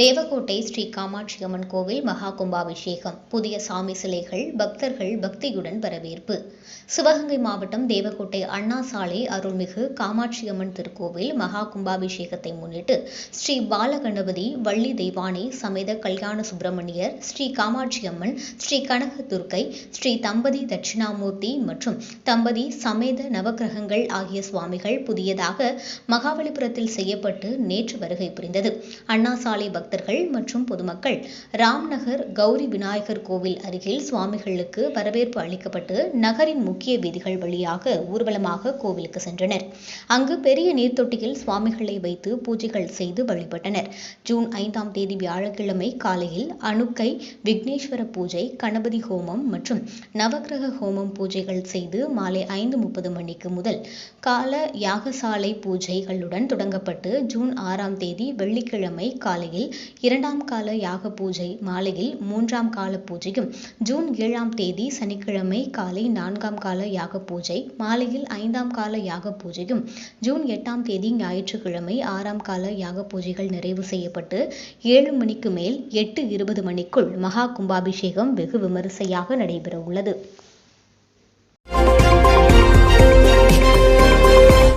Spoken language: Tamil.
தேவக்கோட்டை ஸ்ரீ காமாட்சி அம்மன் கோவில் மகா கும்பாபிஷேகம். புதிய சாமி சிலைகள், பக்தர்கள் பக்தியுடன் வரவேற்பு. சிவகங்கை மாவட்டம் தேவக்கோட்டை அண்ணா சாலை அருள்மிகு காமாட்சி அம்மன் திருக்கோவில் மகா கும்பாபிஷேகத்தை முன்னிட்டு ஸ்ரீ பாலகணபதி, வள்ளி தெய்வானை சமேத கல்யாண சுப்பிரமணியர், ஸ்ரீ காமாட்சி அம்மன், ஸ்ரீ கனக துர்க்கை, ஸ்ரீ தம்பதி தட்சிணாமூர்த்தி மற்றும் தம்பதி சமேத நவக்கிரகங்கள் ஆகிய சுவாமிகள் புதியதாக மகாபலிபுரத்தில் செய்யப்பட்டு நேற்று வருகை புரிந்தது. அண்ணா சாலை பக்தர்கள் மற்றும் பொதுமக்கள் ராம்நகர் கௌரி விநாயகர் கோவில் அருகில் சுவாமிகளுக்கு வரவேற்பு அளிக்கப்பட்டு நகரின் முக்கிய வீதிகள் வழியாக ஊர்வலமாக கோவிலுக்கு சென்றனர். அங்கு பெரிய நீர்த்தொட்டியில் சுவாமிகளை வைத்து பூஜைகள் செய்து வழிபட்டனர். ஜூன் 5ஆம் தேதி வியாழக்கிழமை காலையில் அணுக்கை, விக்னேஸ்வர பூஜை, கணபதி ஹோமம் மற்றும் நவக்கிரக ஹோமம் பூஜைகள் செய்து மாலை 5:30 மணிக்கு முதல் கால யாகசாலை பூஜைகளுடன் தொடங்கப்பட்டு ஜூன் 6ஆம் தேதி வெள்ளிக்கிழமை காலையில் 2ஆம் கால யாக பூஜை, மாலையில் 3ஆம் கால பூஜையும், ஜூன் 7ஆம் தேதி சனிக்கிழமை காலை 4ஆம் கால யாக பூஜை, மாலையில் 5ஆம் கால யாக பூஜையும், ஜூன் 8ஆம் தேதி ஞாயிற்றுக்கிழமை 6ஆம் கால யாக பூஜைகள் நிறைவு செய்யப்பட்டு 7 மணிக்கு மேல் 8:20 மணிக்குள் மகா கும்பாபிஷேகம் வெகு விமரிசையாக நடைபெற உள்ளது.